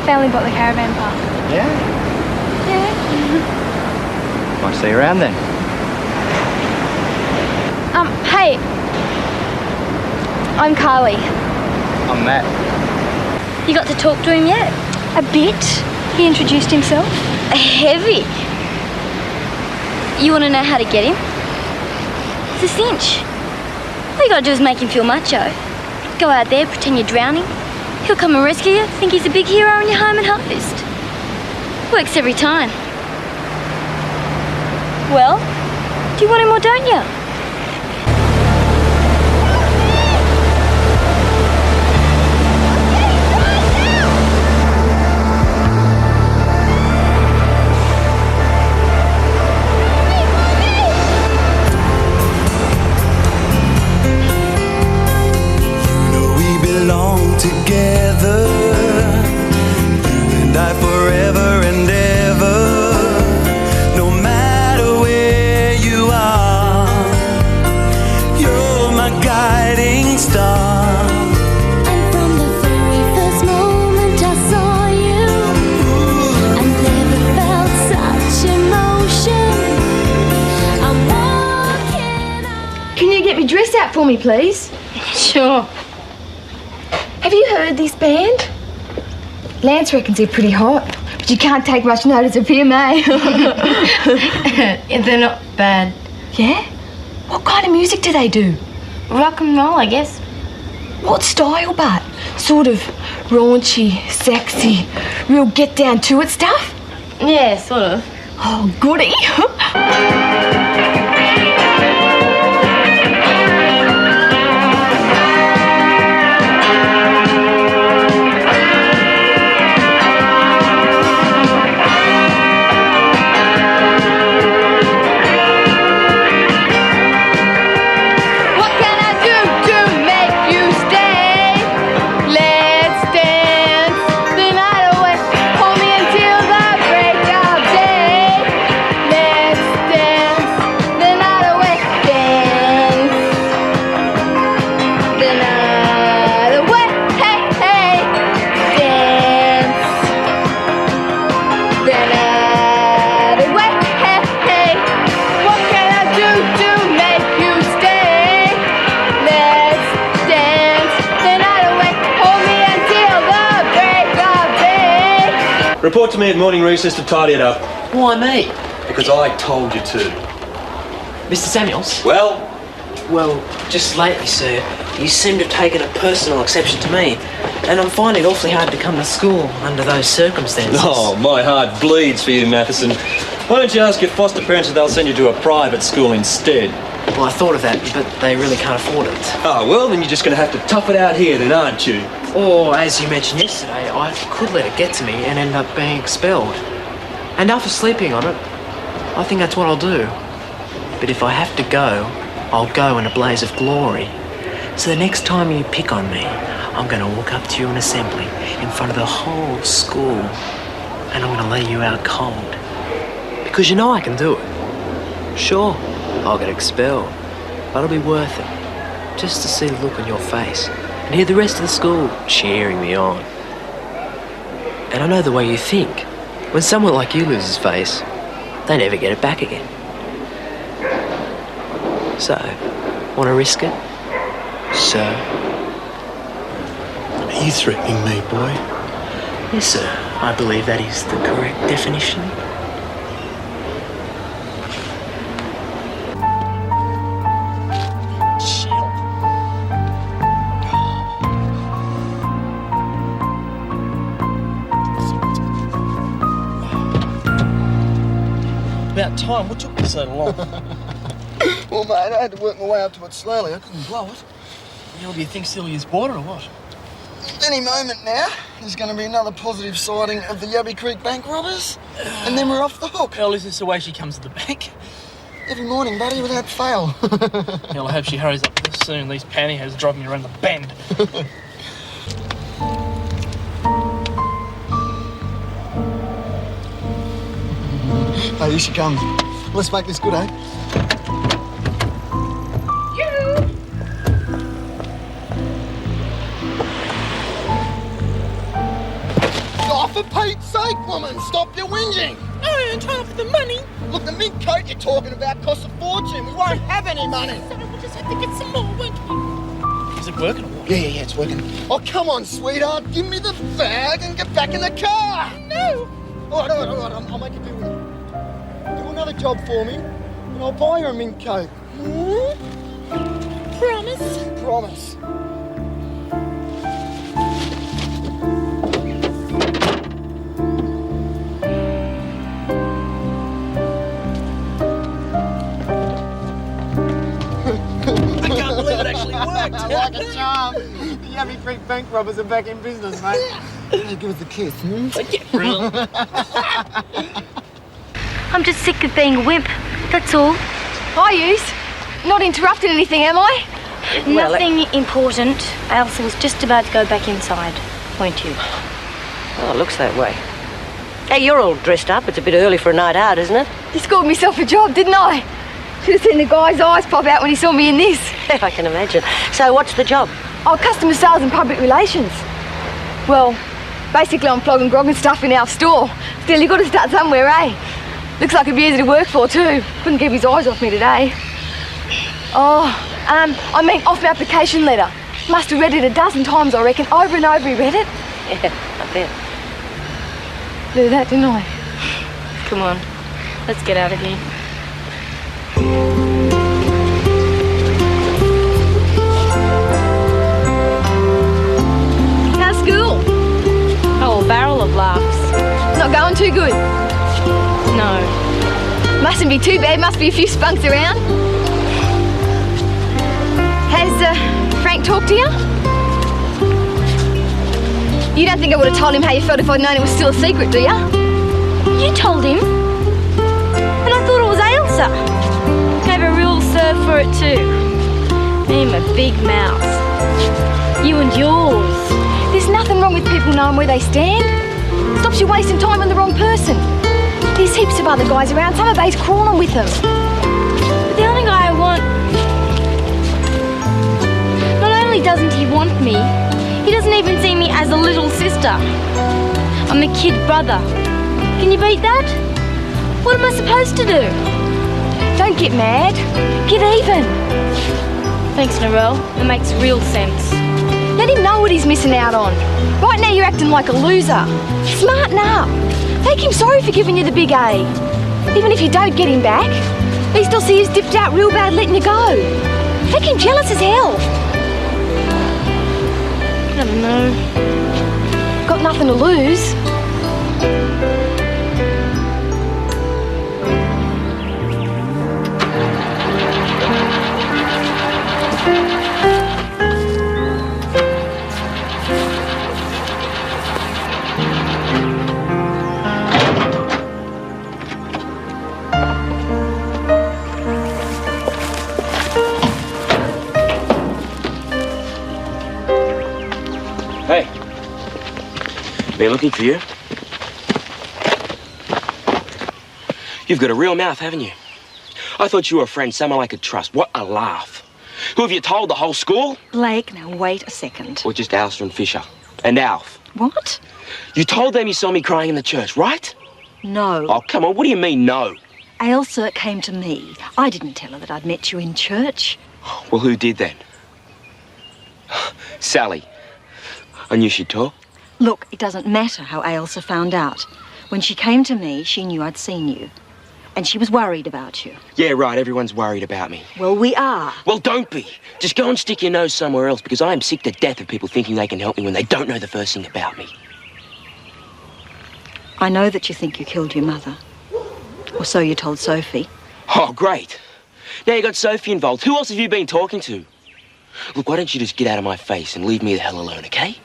Family bought the caravan park. Yeah? Yeah. Might see you around then. Hey. I'm Carly. I'm Matt. You got to talk to him yet? A bit. He introduced himself. Heavy. You want to know how to get him? It's a cinch. All you got to do is make him feel macho. Go out there, pretend you're drowning. He'll come and rescue you, think he's a big hero in your home and harvest. Works every time. Well, do you want him or don't you? Together, you and I forever and ever, no matter where you are, you're my guiding star. And from the very first moment I saw you, I never felt such emotion. I'm walking on. Can you get me dressed out for me, please? Sure. Have you heard this band? Lance reckons they're pretty hot, but you can't take much notice of him, eh? They're not bad. Yeah? What kind of music do they do? Rock and roll, I guess. What style, but? Sort of raunchy, sexy, real get down to it stuff? Yeah, sort of. Oh, goody. Report to me at morning recess to tidy it up. Why me? Because I told you to. Mr. Samuels? Well? Well, just lately, sir, you seem to have taken a personal exception to me, and I'm finding it awfully hard to come to school under those circumstances. Oh, my heart bleeds for you, Matheson. Why don't you ask your foster parents if they'll send you to a private school instead? Well, I thought of that, but they really can't afford it. Oh, well, then you're just going to have to tough it out here then, aren't you? Or, as you mentioned yesterday, I could let it get to me and end up being expelled. And after sleeping on it, I think that's what I'll do. But if I have to go, I'll go in a blaze of glory. So the next time you pick on me, I'm going to walk up to you in assembly in front of the whole school, and I'm going to lay you out cold. Because you know I can do it. Sure, I'll get expelled, but it'll be worth it, just to see the look on your face and hear the rest of the school cheering me on. And I know the way you think. When someone like you loses face, they never get it back again. So, want to risk it, sir? Are you threatening me, boy? Yes, sir. I believe that is the correct definition. About time. What took me so long? Well, mate, I had to work my way up to it slowly. I couldn't blow it. Hell, do you think Celia's water or what? Any moment now, there's going to be another positive sighting of the Yabby Creek bank robbers, and then we're off the hook. Hell, is this the way she comes to the bank? Every morning, buddy, without fail. Hell, I hope she hurries up this soon. These pantyhose drive me around the bend. Hey, here she comes. Let's make this good, eh? Oh, for woman, stop your whinging. I ain't trying for the money. Look, the mink coat you're talking about costs a fortune. We won't have any money. So we'll just have to get some more, won't we? Is it working or what? Yeah, it's working. Oh, come on, sweetheart. Give me the bag and get back in the car. No. All right. I'll make a deal with you. Do another job for me, and I'll buy you a mink coat. Promise? Promise. I can't believe it actually worked. Like a charm. The Yabby Creek bank robbers are back in business, mate. Hey, give us a kiss, Yeah, really? I'm just sick of being a wimp, that's all. Hi, yous. Not interrupting anything, am I? Nothing important. Elsa was just about to go back inside, weren't you? Oh, it looks that way. Hey, you're all dressed up. It's a bit early for a night out, isn't it? Just scored myself a job, didn't I? Should have seen the guy's eyes pop out when he saw me in this. I can imagine. So what's the job? Oh, customer sales and public relations. Well, basically I'm flogging grog and stuff in our store. Still, you've got to start somewhere, eh? Looks like it'd be easy to work for, too. Couldn't keep his eyes off me today. I mean off my application letter. Must have read it a dozen times, I reckon. Over and over he read it. Yeah, I bet. Do that, didn't I? Come on, let's get out of here. How's school? Oh, a barrel of laughs. Not going too good. No. Mustn't be too bad, must be a few spunks around. Has Frank talked to you? You don't think I would have told him how you felt if I'd known it was still a secret, do you? You told him. And I thought it was Ailsa. Gave a real serve for it too. Me and my big mouth. You and yours. There's nothing wrong with people knowing where they stand. Stops you wasting time on the wrong person. There's heaps of other guys around. Some of they's crawling with them. But the only guy I want... Not only doesn't he want me, he doesn't even see me as a little sister. I'm a kid brother. Can you beat that? What am I supposed to do? Don't get mad. Get even. Thanks, Narelle. It makes real sense. Let him know what he's missing out on. Right now you're acting like a loser. Smarten up. Make him sorry for giving you the big A. Even if you don't get him back, at least he'll see he's dipped out real bad letting you go. Make him jealous as hell. I don't know. Got nothing to lose. Hey, been looking for you. You've got a real mouth, haven't you? I thought you were a friend, someone I could trust. What a laugh. Who have you told, the whole school? Blake, now wait a second. Or just Alistair and Fisher? And Alf? What? You told them you saw me crying in the church, right? No. Oh, come on, what do you mean, no? Ailsa came to me. I didn't tell her that I'd met you in church. Well, who did then? Sally. I knew she'd talk. Look, it doesn't matter how Ailsa found out. When she came to me, she knew I'd seen you. And she was worried about you. Yeah, right, everyone's worried about me. Well, we are. Well, don't be. Just go and stick your nose somewhere else, because I am sick to death of people thinking they can help me when they don't know the first thing about me. I know that you think you killed your mother. Or so you told Sophie. Oh, great. Now you got Sophie involved. Who else have you been talking to? Look, why don't you just get out of my face and leave me the hell alone, okay?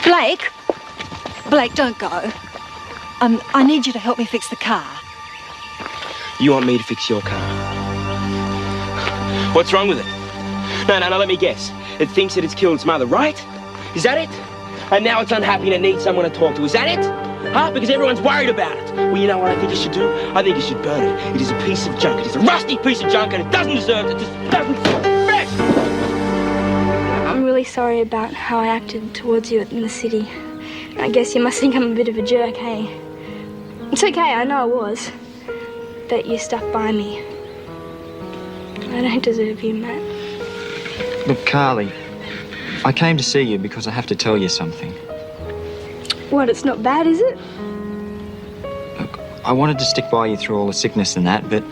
Blake? Blake, don't go. I need you to help me fix the car. You want me to fix your car? What's wrong with it? No, let me guess. It thinks that it's killed its mother, right? Is that it? And now it's unhappy and it needs someone to talk to. Is that it? Huh? Because everyone's worried about it. Well, you know what I think you should do? I think you should burn it. It is a piece of junk. It is a rusty piece of junk and it doesn't deserve it. It just doesn't deserve it. I'm really sorry about how I acted towards you in the city. I guess you must think I'm a bit of a jerk, hey? It's okay, I know I was. But you stuck by me. I don't deserve you, Matt. Look, Carly, I came to see you because I have to tell you something. What, it's not bad, is it? Look, I wanted to stick by you through all the sickness and that, but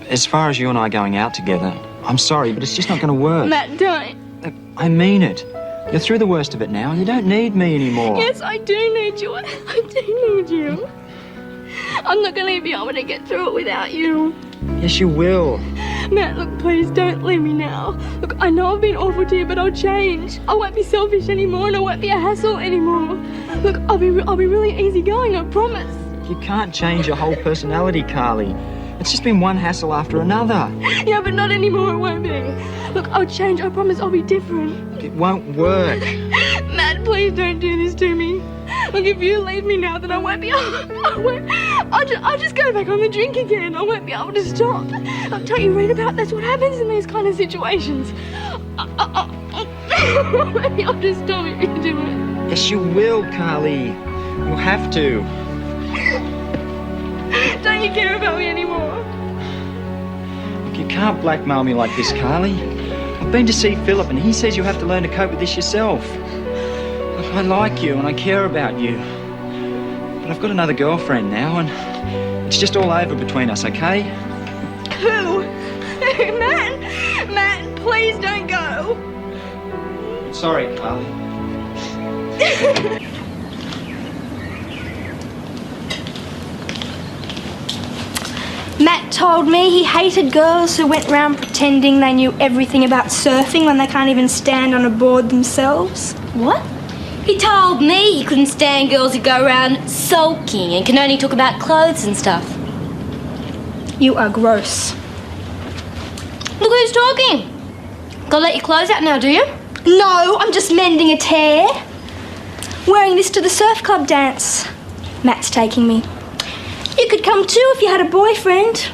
as far as you and I going out together, I'm sorry, but it's just not going to work. Matt, don't. Look, I mean it. You're through the worst of it now. You don't need me anymore. Yes, I do need you. I do need you. I'm not going to be able to get through it without you. Yes, you will. Matt, look, please don't leave me now. Look, I know I've been awful to you, but I'll change. I won't be selfish anymore, and I won't be a hassle anymore. Look, I'll be really easygoing, I promise. You can't change your whole personality, Carly. It's just been one hassle after another. Yeah, but not anymore, it won't be. Look, I'll change, I promise I'll be different. It won't work. Matt, please don't do this to me. Look, if you leave me now, then I won't be able... I'll just go back on the drink again. I won't be able to stop. Don't you read about that's what happens in these kind of situations? Maybe I'll just stop if you do it. Yes, you will, Carly. You'll have to. Don't you care about me anymore? Look, you can't blackmail me like this, Carly. I've been to see Philip and he says you have to learn to cope with this yourself. Look, I like you and I care about you. But I've got another girlfriend now and it's just all over between us, okay? Who? Matt! Matt, please don't go. I'm sorry, Carly. Matt told me he hated girls who went round pretending they knew everything about surfing when they can't even stand on a board themselves. What? He told me he couldn't stand girls who go around sulking and can only talk about clothes and stuff. You are gross. Look who's talking. Gotta let your clothes out now, do you? No, I'm just mending a tear. Wearing this to the surf club dance. Matt's taking me. You could come too if you had a boyfriend.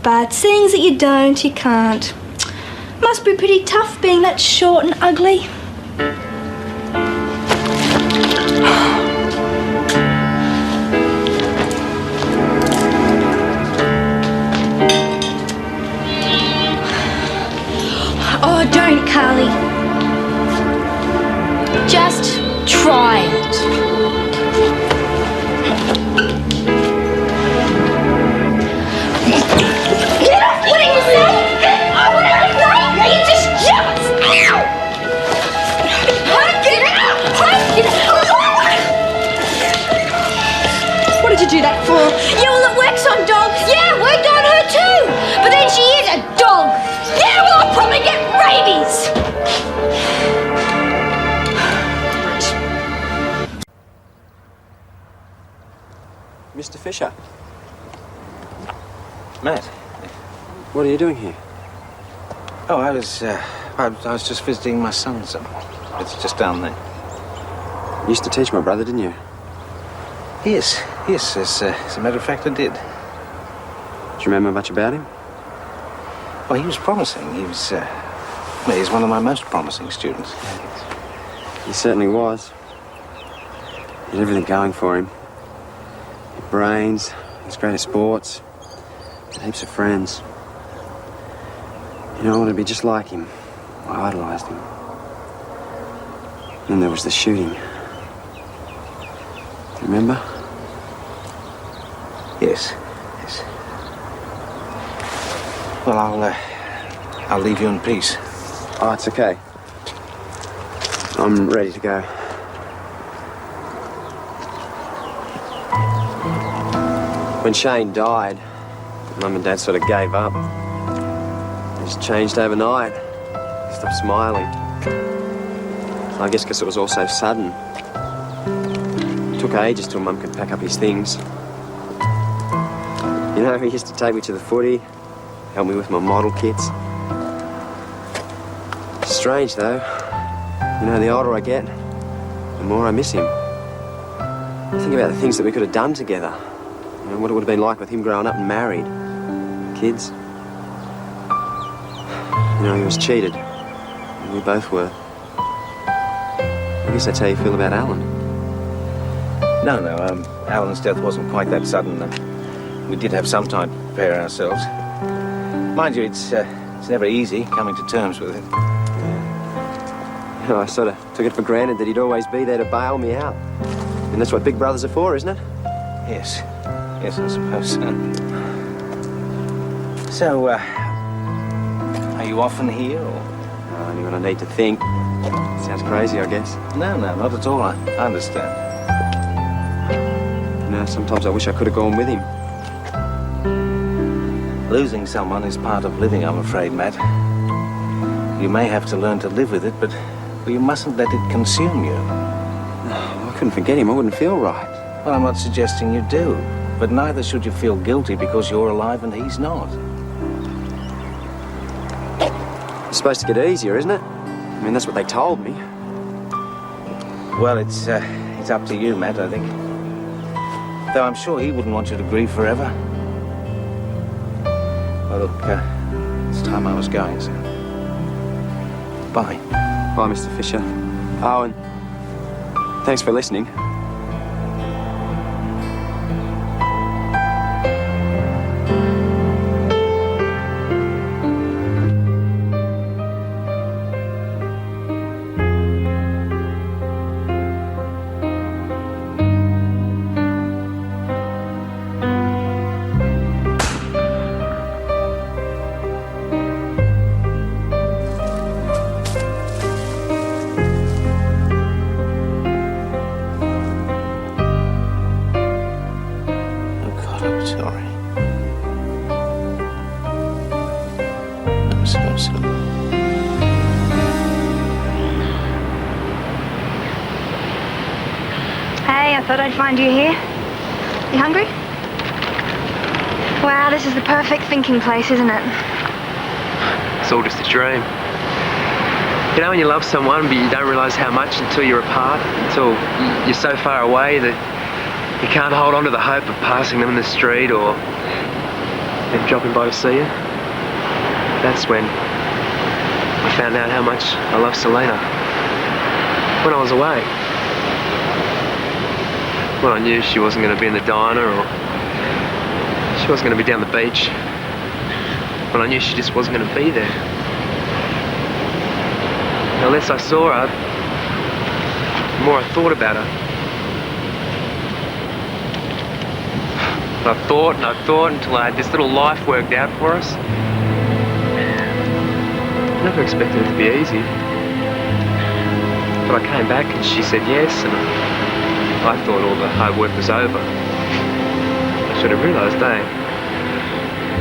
But seeing that you don't, you can't. Must be pretty tough being that short and ugly. Oh, don't, Carly. Just try it. Get off! What are you saying? Oh, what are you saying? You just jumped! Ow! Get out! Get out! What did you do that for? You all that works on dogs? Yeah, worked on her too. But then she is a dog. Yeah, well, I'll probably get rabies. Mr. Fisher. Matt. What are you doing here? Oh, I was just visiting my son's. It's just down there. You used to teach my brother, didn't you? Yes, as a matter of fact, I did. Do you remember much about him? Well, he was promising. He's one of my most promising students. He certainly was. He had everything going for him. He had brains, he was great at sports, and heaps of friends. You know, I wanted to be just like him. I idolised him. Then there was the shooting. Do you remember? Yes. Well, I'll leave you in peace. Oh, it's okay. I'm ready to go. When Shane died, Mum and Dad sort of gave up. He just changed overnight. He stopped smiling. I guess because it was all so sudden. It took ages till Mum could pack up his things. You know, he used to take me to the footy, help me with my model kits. Strange, though. You know, the older I get, the more I miss him. I think about the things that we could have done together. You know, what it would have been like with him growing up and married. Kids. You know, he was cheated. And we both were. I guess that's how you feel about Alan. No, Alan's death wasn't quite that sudden. We did have some time to prepare ourselves. Mind you, it's never easy coming to terms with it. You know, I sort of took it for granted that he'd always be there to bail me out. And that's what big brothers are for, isn't it? Yes. Yes, I suppose so. So, are you often here, or...? Only when I need to think. Sounds crazy, I guess. No, not at all. I understand. You know, sometimes I wish I could have gone with him. Losing someone is part of living, I'm afraid, Matt. You may have to learn to live with it, but you mustn't let it consume you. I couldn't forget him. I wouldn't feel right. Well, I'm not suggesting you do, but neither should you feel guilty because you're alive and he's not. It's supposed to get easier, isn't it? I mean, that's what they told me. Well, it's up to you, Matt, I think. Though I'm sure he wouldn't want you to grieve forever. Well, look, it's time I was going, so... Bye. Bye, Mr. Fisher. Oh, and thanks for listening. Hey, I thought I'd find you here. You hungry? Wow, this is the perfect thinking place, isn't it? It's all just a dream. You know when you love someone but you don't realise how much until you're apart, until you're so far away that you can't hold on to the hope of passing them in the street or them dropping by to see you. That's when I found out how much I love Selena. When I was away. When I knew she wasn't going to be in the diner or she wasn't going to be down the beach. When I knew she just wasn't going to be there. The less I saw her, the more I thought about her. I thought and I thought until I had this little life worked out for us. I never expected it to be easy. But I came back and she said yes, and I thought all the hard work was over. I should have realised,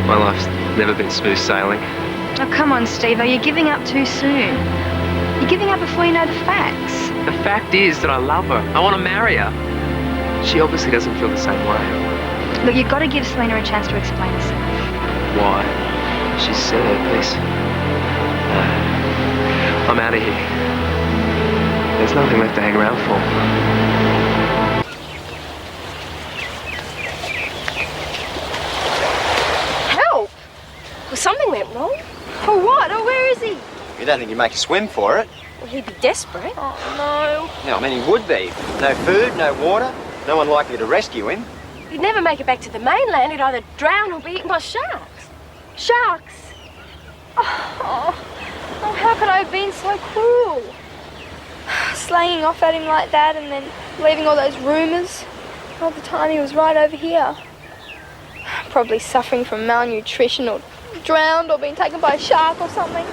My life's never been smooth sailing. Oh, come on, Steve-o, you're giving up too soon. You're giving up before you know the facts. The fact is that I love her. I want to marry her. She obviously doesn't feel the same way. Look, you've got to give Selena a chance to explain herself. Why? She's said her piece. I'm out of here. There's nothing left to hang around for. Help! Well, something went wrong. For what? Oh, where is he? You don't think you'd make a swim for it? Well, he'd be desperate. Oh, no. No, I mean, he would be. No food, no water, no one likely to rescue him. He'd never make it back to the mainland. He'd either drown or be eaten by sharks. Sharks! Oh, how could I have been so cruel? Slanging off at him like that and then leaving all those rumours. All the time he was right over here. Probably suffering from malnutrition or drowned or being taken by a shark or something.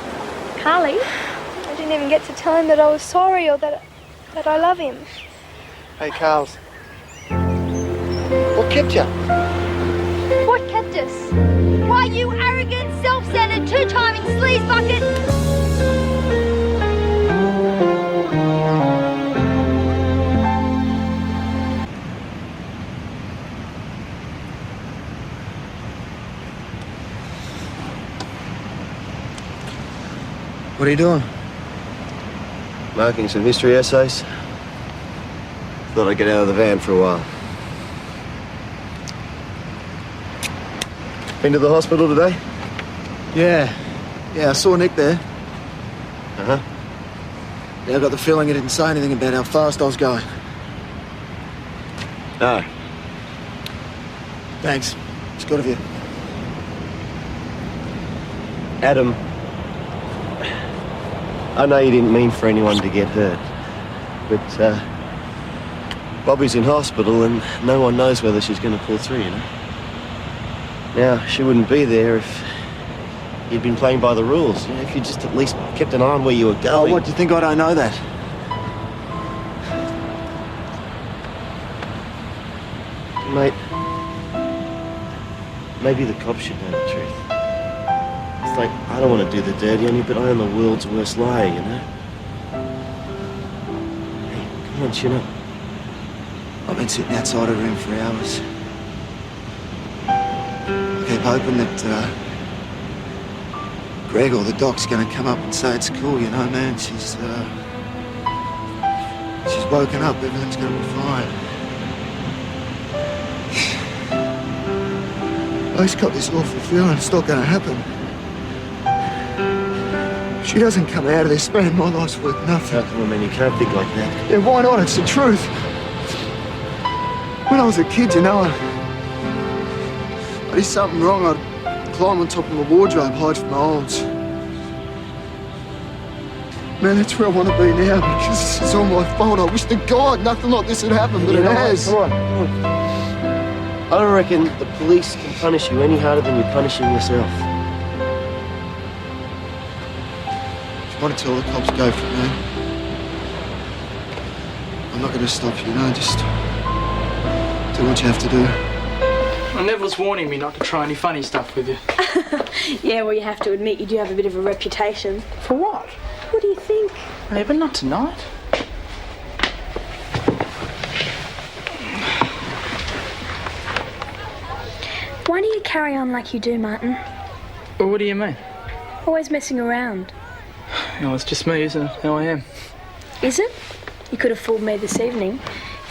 Carly? I didn't even get to tell him that I was sorry or that I love him. Hey, Carls. What kept you? What kept us? Why, you arrogant, self-centered, two-timing sleaze bucket! What are you doing? Marking some history essays. Thought I'd get out of the van for a while. Been to the hospital today? Yeah, I saw Nick there. Uh-huh. Yeah, I got the feeling he didn't say anything about how fast I was going. No. Thanks. It's good of you. Adam, I know you didn't mean for anyone to get hurt, but Bobby's in hospital and no one knows whether she's going to pull through, you know? Now, she wouldn't be there if you'd been playing by the rules. You know, if you just at least kept an eye on where you were going. Oh, what, do you think I don't know that? Mate, maybe the cops should know the truth. It's like, I don't want to do the dirty on you, but I am the world's worst liar, you know? Hey, come on, chin up. I've been sitting outside her room for hours. I keep hoping that Greg or the doc's going to come up and say it's cool, you know, man. She's woken up, everything's going to be fine. I just got this awful feeling it's not going to happen. If she doesn't come out of this, man, my life's worth nothing. How come, man, you can't think like that? Yeah, why not? It's the truth. When I was a kid, you know, I did something wrong. I'd climb on top of my wardrobe, hide from my olds. Man, that's where I want to be now because it's all my fault. I wish to God nothing like this had happened, but it has. Come on. I don't reckon the police can punish you any harder than you're punishing yourself. If you want to tell the cops, go for it, man. I'm not going to stop you, no, just do what you have to do. Well, Nev was warning me not to try any funny stuff with you. Yeah, well, you have to admit you do have a bit of a reputation. For what? What do you think? Yeah, but not tonight. Why do you carry on like you do, Martin? Well, what do you mean? Always messing around. No, it's just me, isn't it? How I am. Is it? You could have fooled me this evening.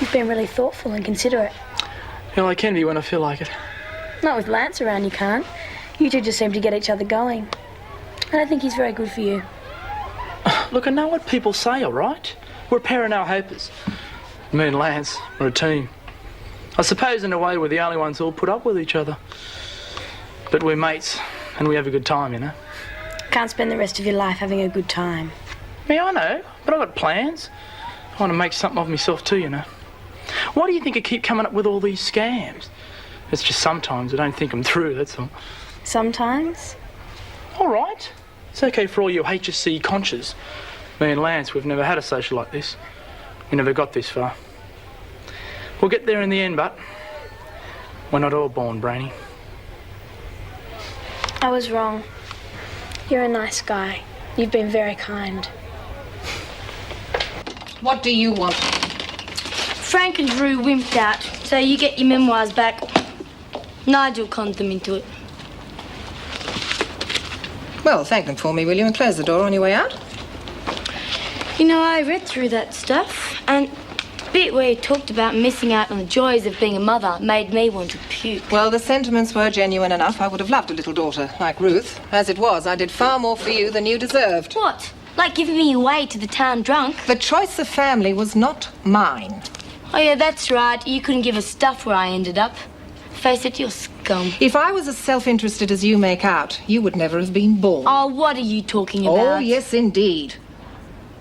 You've been really thoughtful and considerate. Well, I can be when I feel like it. Not with Lance around, you can't. You two just seem to get each other going. I don't think he's very good for you. Look, I know what people say, all right? We're a pair of no-hopers. Me and Lance, we're a team. I suppose in a way we're the only ones who'll put up with each other. But we're mates, and we have a good time, you know? Can't spend the rest of your life having a good time. Yeah, I know, but I've got plans. I want to make something of myself too, you know? Why do you think I keep coming up with all these scams? It's just sometimes I don't think them through, that's all. Sometimes? All right. It's okay for all you HSC conchas. Me and Lance, we've never had a social like this. We never got this far. We'll get there in the end, but we're not all born brainy. I was wrong. You're a nice guy. You've been very kind. What do you want? Frank and Drew wimped out, so you get your memoirs back. Nigel conned them into it. Well, thank them for me, will you, and close the door on your way out? You know, I read through that stuff, and the bit where you talked about missing out on the joys of being a mother made me want to puke. Well, the sentiments were genuine enough. I would have loved a little daughter like Ruth. As it was, I did far more for you than you deserved. What? Like giving me away to the town drunk? The choice of family was not mine. Oh, yeah, that's right. You couldn't give a stuff where I ended up. Face it, you're scum. If I was as self-interested as you make out, you would never have been born. Oh, what are you talking about? Oh, yes, indeed.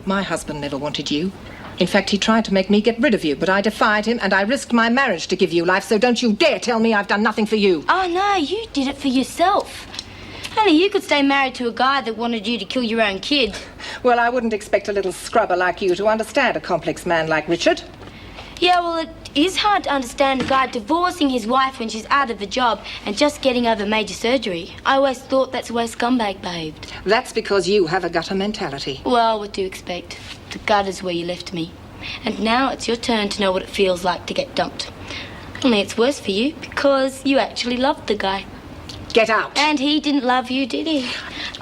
My husband never wanted you. In fact, he tried to make me get rid of you, but I defied him and I risked my marriage to give you life, so don't you dare tell me I've done nothing for you. Oh, no, you did it for yourself. Only you could stay married to a guy that wanted you to kill your own kid. Well, I wouldn't expect a little scrubber like you to understand a complex man like Richard. Yeah, well, it is hard to understand a guy divorcing his wife when she's out of a job and just getting over major surgery. I always thought that's the way scumbag behaved. That's because you have a gutter mentality. Well, what do you expect? The gutter's where you left me. And now it's your turn to know what it feels like to get dumped. Only it's worse for you because you actually loved the guy. Get out. And he didn't love you, did he?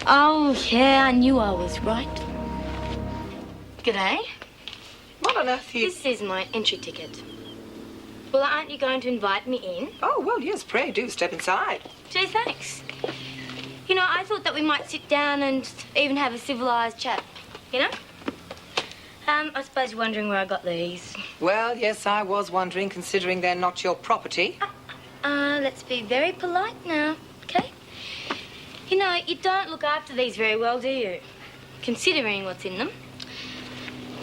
Oh, yeah, I knew I was right. G'day. What on earth This is my entry ticket. Well, aren't you going to invite me in? Oh, well, yes, pray do step inside. Gee, thanks. You know, I thought that we might sit down and even have a civilised chat, you know? I suppose you're wondering where I got these. Well, yes, I was wondering, considering they're not your property. Let's be very polite now, okay? You know, you don't look after these very well, do you? Considering what's in them.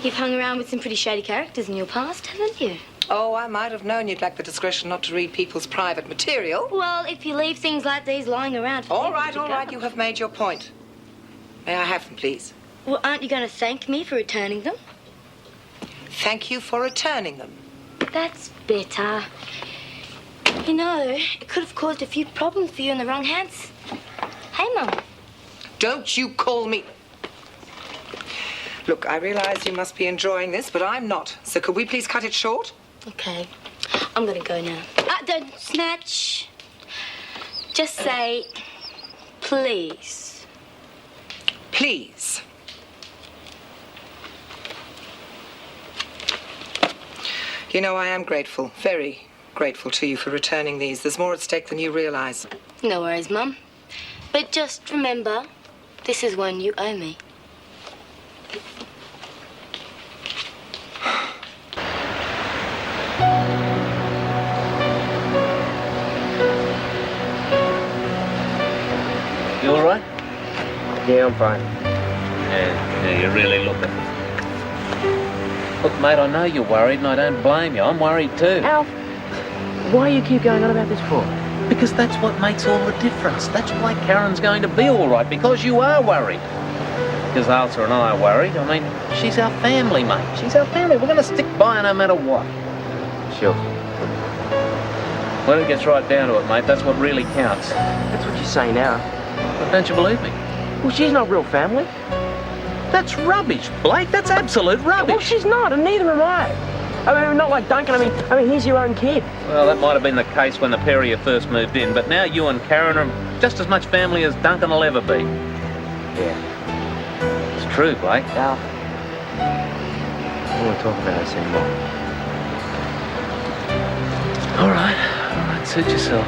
You've hung around with some pretty shady characters in your past, haven't you? Oh, I might have known you'd lack the discretion not to read people's private material. Well, if you leave things like these lying around for All people right, to all pick right, up. you have made your point. May I have them, please? Well, aren't you going to thank me for returning them? Thank you for returning them. That's better. You know, it could have caused a few problems for you in the wrong hands. Hey, Mum. Don't you call me... Look, I realise you must be enjoying this, but I'm not. So could we please cut it short? Okay. I'm going to go now. Don't snatch. Just say, please. Please. You know, I am grateful, very grateful to you for returning these. There's more at stake than you realise. No worries, Mum. But just remember, this is one you owe me. You all right? Yeah, I'm fine. Yeah, you're really looking. Look, mate, I know you're worried, and I don't blame you. I'm worried too. Alf, why do you keep going on about this for? Because that's what makes all the difference. That's why Karen's going to be all right, because you are worried. Because Elsa and I are worried. I mean, she's our family, mate. She's our family. We're going to stick by her no matter what. Sure. When it gets right down to it, mate, that's what really counts. That's what you say now. But don't you believe me? Well, she's not real family. That's rubbish, Blake. That's absolute rubbish. Well, she's not, and neither am I. I mean, not like Duncan. I mean, he's your own kid. Well, that might have been the case when the pair of you first moved in, but now you and Karen are just as much family as Duncan will ever be. Yeah. It's true, Blake. Alf, I don't want to talk about this anymore. All right, suit yourself.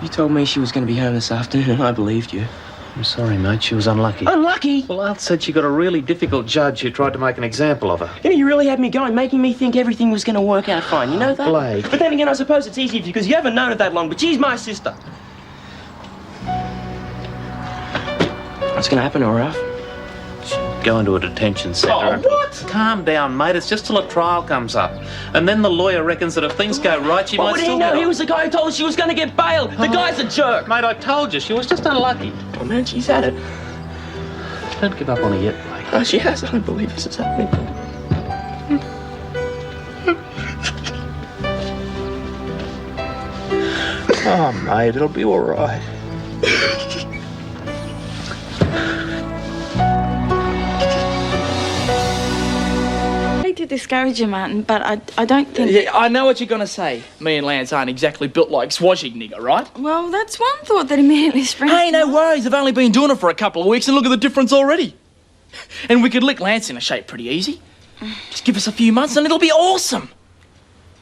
You told me she was going to be home this afternoon, and I believed you. I'm sorry, mate. She was unlucky. Unlucky? Well, Al said she got a really difficult judge who tried to make an example of her. You know, you really had me going, making me think everything was going to work out fine. You know that? Blake. But then again, I suppose it's easy because you haven't known her that long, but she's my sister. What's going to happen to her, Alf? Go into a detention centre. Oh, what? Calm down, mate. It's just till a trial comes up. And then the lawyer reckons that if things go right, she What might would still he know? get He off. was the guy who told us she was going to get bailed. The guy's a jerk. Mate, I told you. She was just unlucky. Oh, man, she's had it. Don't give up on her yet, Blake. Oh, she has. I don't believe this is happening. Oh, mate, it'll be all right. I hate to discourage you, Martin, but I don't think... Yeah, I know what you're going to say. Me and Lance aren't exactly built like Swashig-nigger, right? Well, that's one thought that immediately springs Hey, to no mind. worries. I've only been doing it for a couple of weeks and look at the difference already. And we could lick Lance into shape pretty easy. Just give us a few months and it'll be awesome.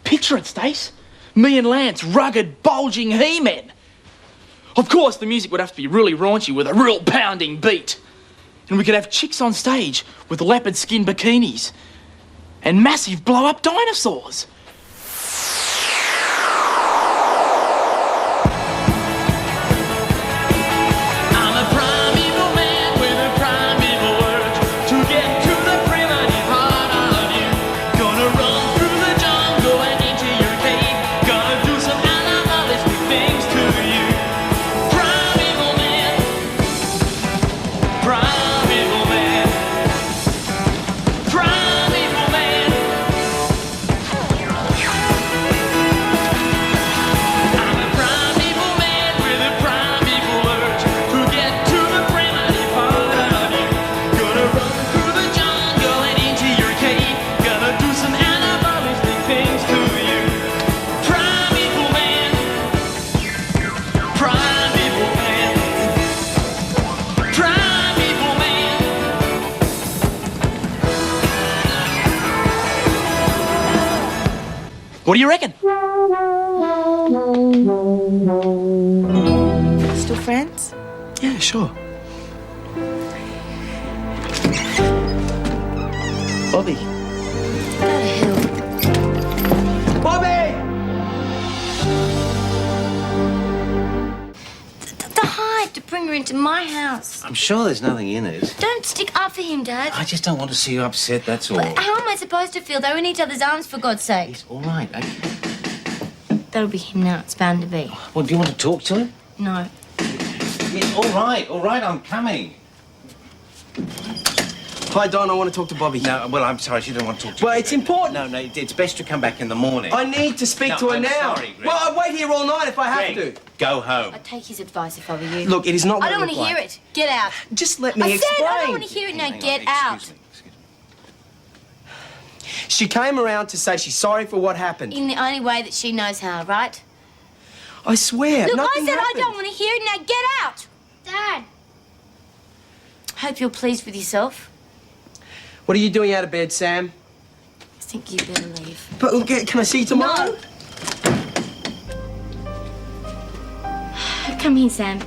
Picture it, Stace. Me and Lance, rugged, bulging he-men. Of course, the music would have to be really raunchy with a real pounding beat. And we could have chicks on stage with leopard skin bikinis and massive blow-up dinosaurs. I'm a primeval man with a primeval urge to get to the primitive heart of you. Gonna run through the jungle and into your cave. Gonna do some animalistic things to you. Primeval man. Primeval man. Primeval man. I'm a primeval man with a primeval urge to get to the primitive part of you. Gonna run through the jungle and into your cave. Gonna do some animalistic things to you. Primeval man. Primeval man. Primeval man. What do you reckon? still friends? Yeah, sure. Bobby. Go to hell. Bobby! The hype to bring her into my house. I'm sure there's nothing in it. Don't stick up for him, Dad. I just don't want to see you upset, that's all. But how am I supposed to feel? They're in each other's arms, for God's sake. It's all right. That'll be him now. It's bound to be. Well, do you want to talk to him? No. Yeah, all right, I'm coming. Hi, Don, I want to talk to Bobby. No, well, I'm sorry, she doesn't want to talk to you. Well, it's important. No, it's best to come back in the morning. I need to speak to her I'm now. Sorry, Greg. Well, I'll wait here all night if I have Greg, to. Go home. I'd take his advice if I were you. Look, it is not what I don't it want to looked hear like. it. Get out. Just let me I explain. said I don't want to hear it now. Get out. She came around to say she's sorry for what happened. In the only way that she knows how, right? I swear, Look, nothing I said happened. I don't want to hear it now. Get out. Dad. Hope you're pleased with yourself. What are you doing out of bed, Sam? I think you better leave. But look, can I see you tomorrow? No. Come here, Sam.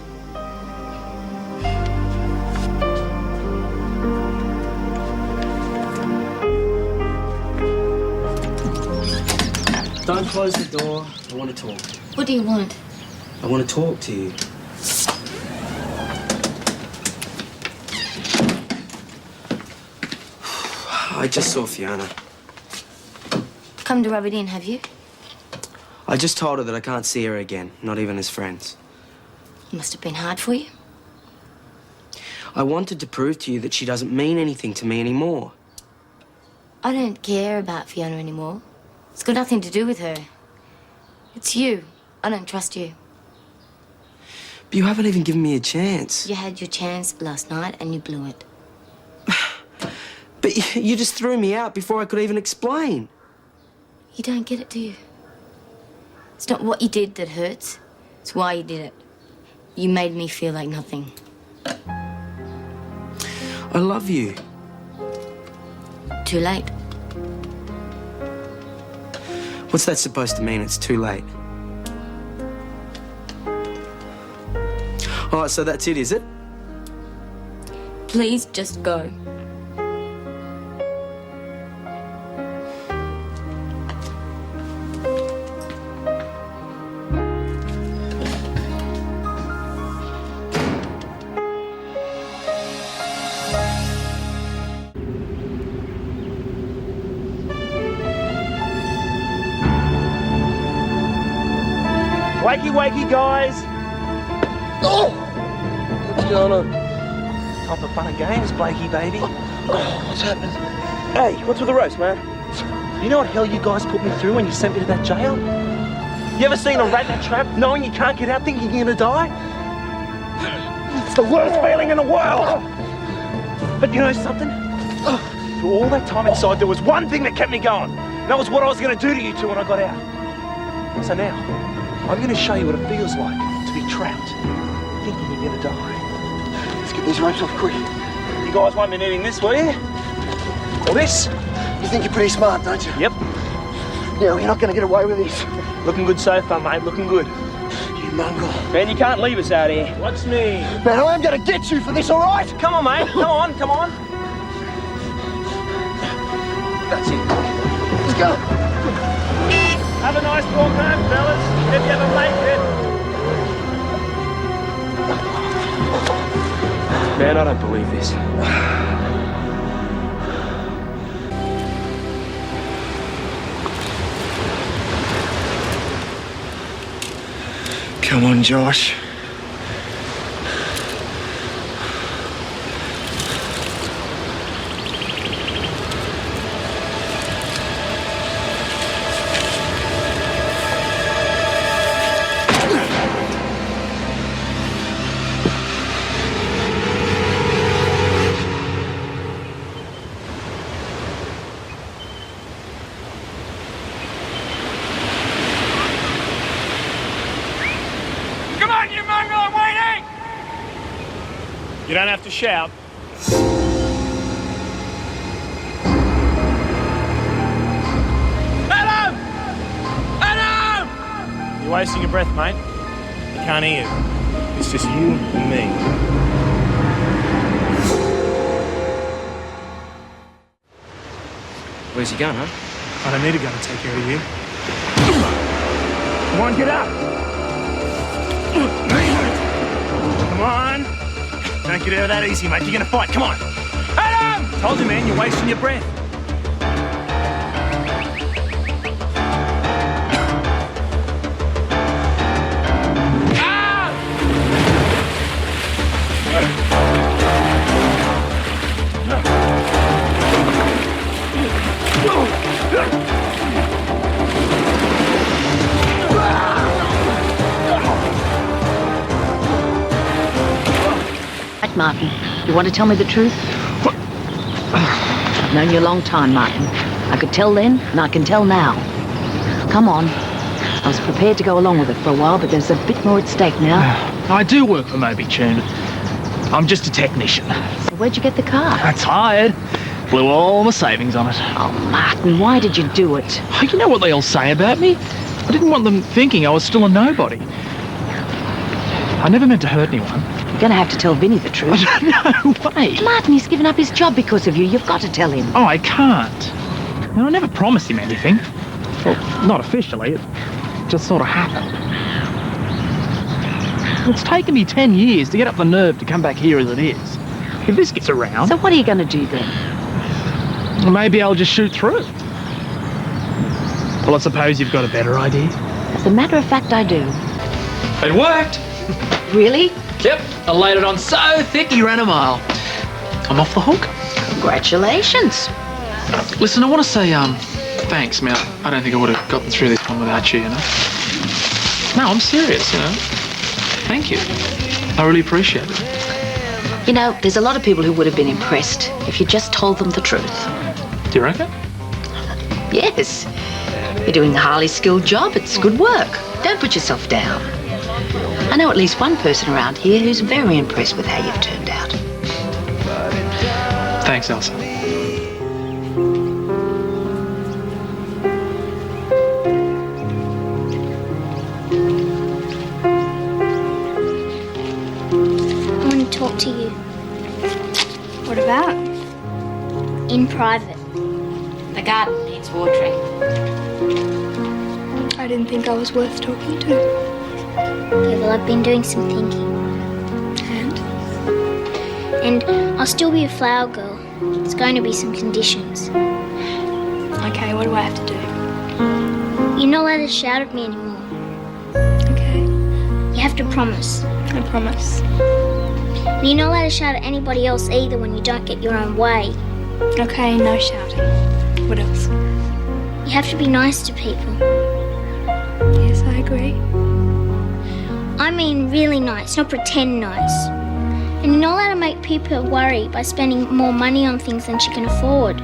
Don't close the door. I want to talk. What do you want? I want to talk to you. I just saw Fiona. Come to rub it in, have you? I just told her that I can't see her again, not even as friends. It must have been hard for you. I wanted to prove to you that she doesn't mean anything to me anymore. I don't care about Fiona anymore. It's got nothing to do with her. It's you. I don't trust you. But you haven't even given me a chance. You had your chance last night and you blew it. But you just threw me out before I could even explain. You don't get it, do you? It's not what you did that hurts. It's why you did it. You made me feel like nothing. I love you. Too late. What's that supposed to mean? It's too late. Oh, so that's it, is it? Please just go. Wakey, wakey, guys. Oh! What's going on? Time for fun and games, Blakey, baby. What's happening? Hey, what's with the roast, man? You know what hell you guys put me through when you sent me to that jail? You ever seen a rat in a trap, knowing you can't get out, thinking you're gonna die? It's the worst feeling in the world! But you know something? Through all that time inside, there was one thing that kept me going. And that was what I was gonna do to you two when I got out. So now, I'm gonna show you what it feels like to be trapped, thinking you're gonna die. Let's get these ropes off quick. You guys won't be needing this, will you? Or this? You think you're pretty smart, don't you? Yep. Yeah, well, you're not going to get away with this. Looking good so far, mate. Looking good. You mongrel. Man, you can't leave us out here. Watch me. Man, I am going to get you for this, all right? Come on, mate. Come on, come on. That's it. Let's go. Have a nice walk home, fellas. If you haven't made it. Man, I don't believe this. Come on, Josh. You don't have to shout. Adam! Adam! You're wasting your breath, mate. He can't hear you. It's just you and me. Where's he going, huh? I don't need to go and take care of you. Come on, get up! Come on! Don't get out of that easy, mate. You're gonna fight. Come on! Adam! Told you, man, you're wasting your breath. Martin, you want to tell me the truth? I've known you a long time, Martin. I could tell then, and I can tell now. Come on. I was prepared to go along with it for a while, but there's a bit more at stake now. I do work for Moby Tune. I'm just a technician. So where'd you get the car? I'm tired. Blew all my savings on it. Oh, Martin, why did you do it? Oh, you know what they all say about me? I didn't want them thinking I was still a nobody. I never meant to hurt anyone. You're going to have to tell Vinny the truth. No way. Martin, he's given up his job because of you. You've got to tell him. Oh, I can't. I never promised him anything. Well, not officially. It just sort of happened. It's taken me 10 years to get up the nerve to come back here as it is. If this gets around... So what are you going to do then? Well, maybe I'll just shoot through. Well, I suppose you've got a better idea. As a matter of fact, I do. It worked. Really? Yep. I laid it on so thick he ran a mile. I'm off the hook. Congratulations. Listen, I want to say, thanks, man. I don't think I would have gotten through this one without you, you know? No, I'm serious, you know? Thank you. I really appreciate it. You know, there's a lot of people who would have been impressed if you just told them the truth. Do you reckon? Yes. You're doing a highly skilled job. It's good work. Don't put yourself down. I know at least one person around here who's very impressed with how you've turned out. Thanks, Elsa. I want to talk to you. What about? In private. The garden needs watering. I didn't think I was worth talking to. Okay, well, I've been doing some thinking. And I'll still be a flower girl. There's going to be some conditions. Okay, what do I have to do? You're not allowed to shout at me anymore. Okay. You have to promise. I promise. And you're not allowed to shout at anybody else either when you don't get your own way. Okay, no shouting. What else? You have to be nice to people. Yes, I agree. I mean really nice, not pretend nice. And you're not allowed to make people worry by spending more money on things than she can afford.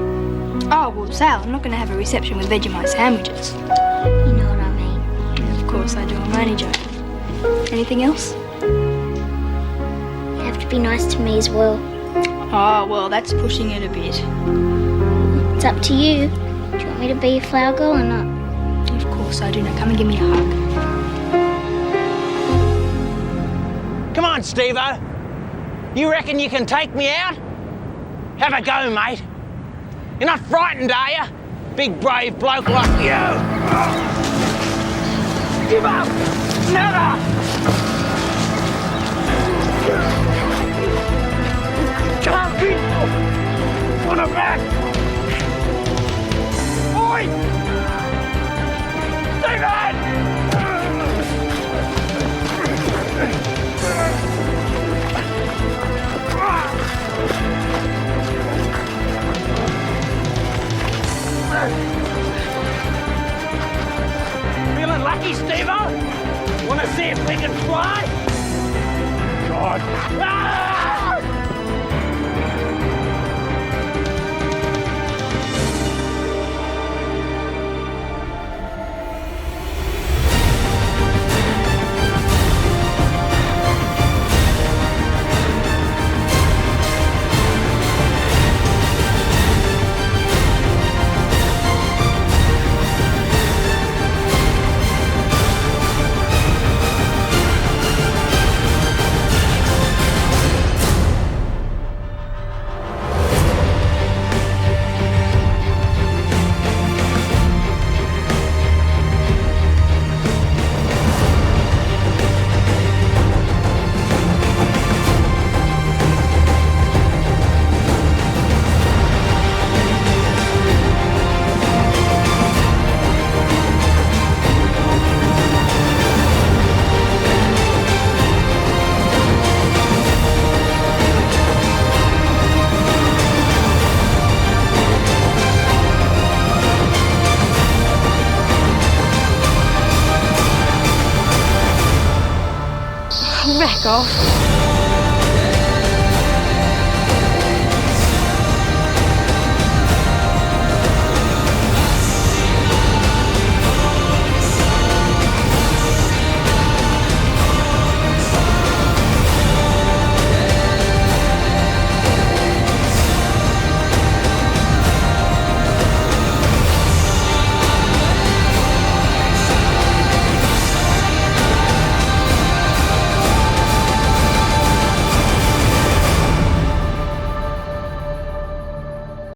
Oh, well, Sal, I'm not going to have a reception with Vegemite sandwiches. You know what I mean. Yeah, of course I do. I'm only joking. Anything else? You have to be nice to me as well. Oh, well, that's pushing it a bit. It's up to you. Do you want me to be a flower girl or not? Of course I do. Now come and give me a hug. Come on, Steve-O. You reckon you can take me out? Have a go, mate. You're not frightened, are you? Big, brave bloke like you. Give up! Never! Can't be on a back! Oi! Stephen! Feeling lucky, Steve-O? Wanna see if we can fly? God. Ah! fuck off.